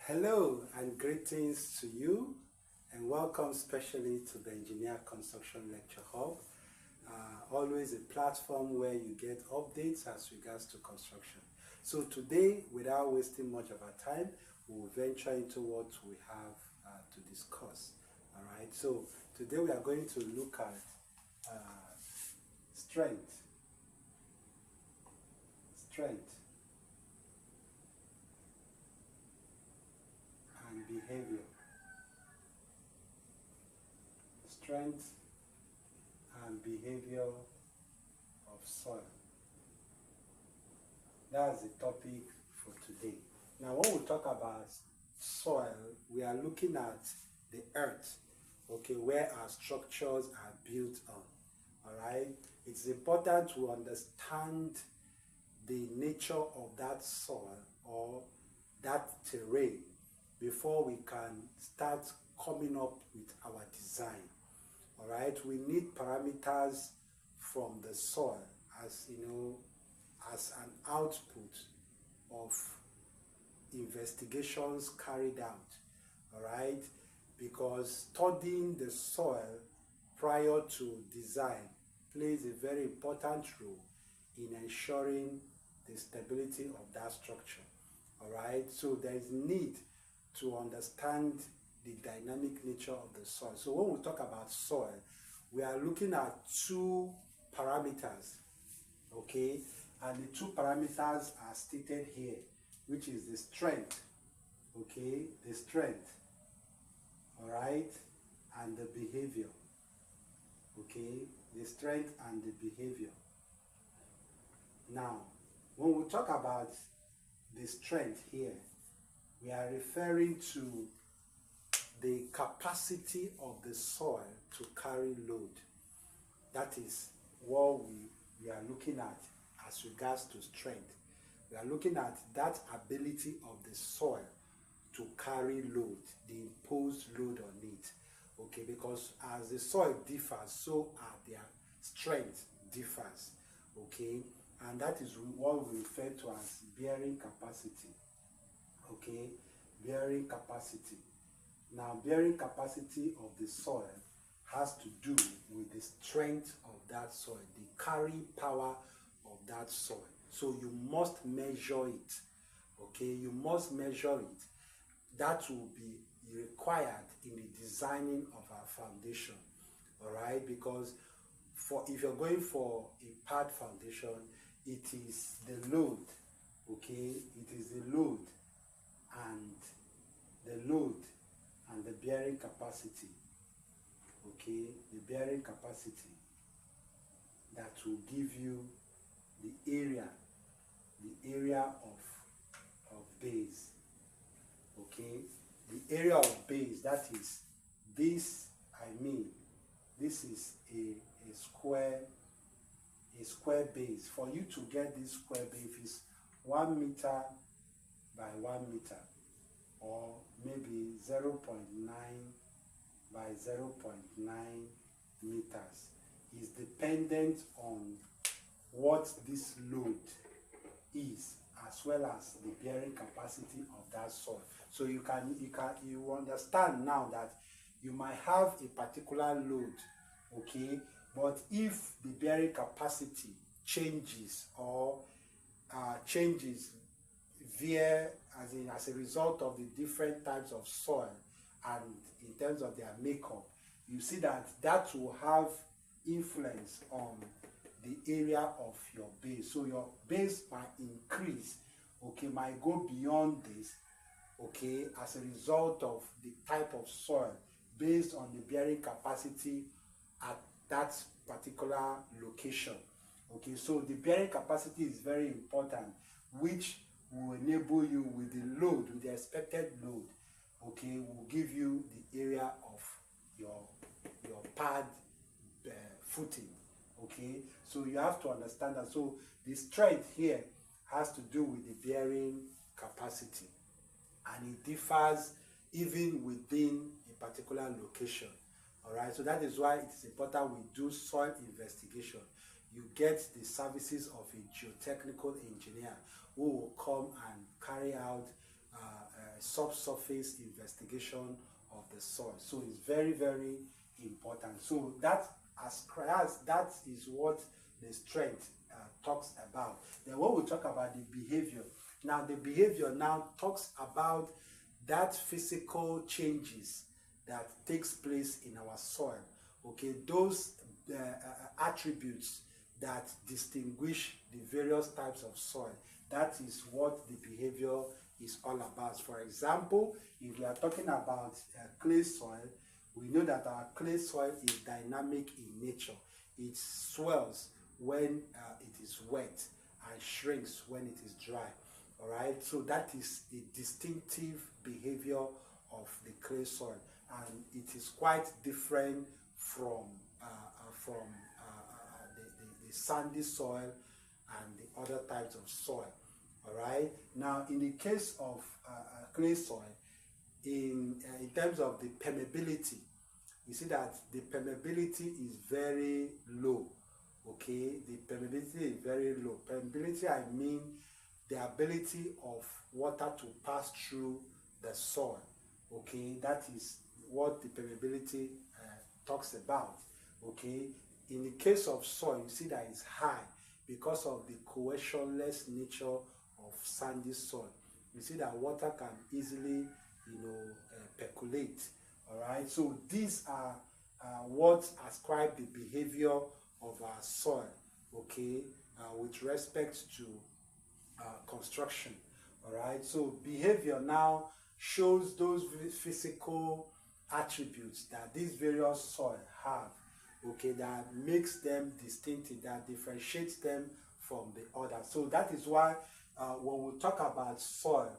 Hello and greetings to you, and welcome specially to the Engineer Construction Lecture Hub. Always a platform where you get updates as regards to construction. So today, without wasting much of our time, we will venture into what we have to discuss. All right, so today we are going to look at strength, and behavior. Strength and behavior of soil. That's the topic for today. Now, when we talk about soil, we are looking at the earth, okay, where our structures are built on. All right, it's important to understand the nature of that soil or that terrain before we can start coming up with our design. All right, we need parameters from the soil as as an output of investigations carried out. All right, because studying the soil prior to design plays a very important role in ensuring the stability of that structure. All right, so there is need to understand the dynamic nature of the soil. So when we talk about soil, we are looking at two parameters, okay, and the two parameters are stated here, which is the strength, okay, the strength, all right, and the behavior, okay, the strength and the behavior. Now, when we talk about the strength here, we are referring to the capacity of the soil to carry load. That is what we are looking at as regards to strength. We are looking at that ability of the soil to carry load, the imposed load on it. Okay, because as the soil differs, so are their strength differs. Okay, and that is what we refer to as bearing capacity. Okay, bearing capacity. Now, bearing capacity of the soil has to do with the strength of that soil, the carrying power of that soil. So you must measure it. Okay, you must measure it. That will be required in the designing of our foundation. All right, because if you're going for a pad foundation, it is the load. Okay, it is the load and the bearing capacity, okay, the bearing capacity that will give you the area of base, okay, the area of base, that is this, this is a square base. For you to get this square base is 1 meter by 1 meter, or maybe 0.9 by 0.9 meters. Is dependent on what this load is, as well as the bearing capacity of that soil. So you understand now that you might have a particular load, okay, but if the bearing capacity changes or changes as a result of the different types of soil and in terms of their makeup, you see that will have influence on the area of your base. So your base might increase, okay, might go beyond this, okay, as a result of the type of soil based on the bearing capacity at that particular location. Okay, so the bearing capacity is very important, which will enable you with the load, with the expected load, okay, will give you the area of your pad footing. Okay, so you have to understand that. So the strength here has to do with the bearing capacity, and it differs even within a particular location. All right, so that is why it is important we do soil investigation. You get the services of a geotechnical engineer who will come and carry out subsurface investigation of the soil. So it's very, very important. So that is what the strength talks about. Then when we talk about the behavior, now the behavior now talks about that physical changes that takes place in our soil. Okay, those attributes that distinguish the various types of soil. That is what the behavior is all about. For example, if we are talking about clay soil, we know that our clay soil is dynamic in nature. It swells when it is wet and shrinks when it is dry. All right, so that is a distinctive behavior of the clay soil, and it is quite different from the sandy soil and the other types of soil. All right, now in the case of clay soil, in terms of the permeability, you see that the permeability is very low. Okay, the permeability is very low. Permeability, I mean the ability of water to pass through the soil. Okay, that is what the permeability talks about. Okay, in the case of soil, you see that it's high because of the cohesionless nature of sandy soil. You see that water can easily, percolate. All right, so these are what ascribe the behavior of our soil. Okay, with respect to construction. All right, so behavior now shows those physical attributes that these various soil have, okay, that makes them distinctive, that differentiates them from the other. So that is why when we talk about soil,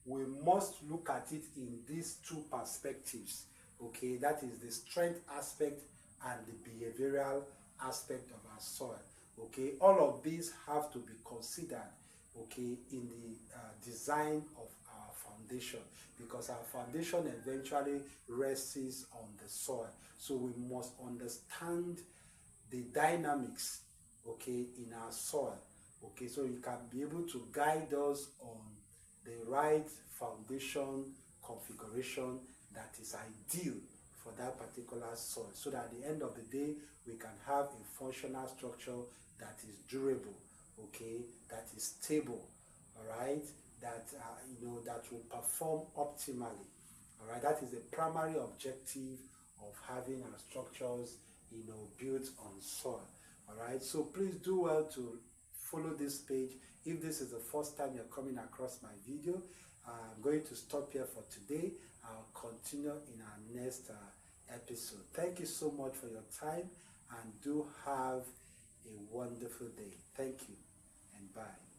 we must look at it in these two perspectives. Okay, that is the strength aspect and the behavioral aspect of our soil. Okay, all of these have to be considered, okay, in the design of our foundation, because our foundation eventually rests on the soil. So we must understand the dynamics, okay, in our soil, okay, so you can be able to guide us on the right foundation configuration that is ideal for that particular soil, so that at the end of the day we can have a functional structure that is durable, okay, that is stable, all right, that that will perform optimally. All right, that is the primary objective of having our structures, built on soil. All right, so please do well to follow this page. If this is the first time you're coming across my video, I'm going to stop here for today. I'll continue in our next episode. Thank you so much for your time, and do have a wonderful day. Thank you, and bye.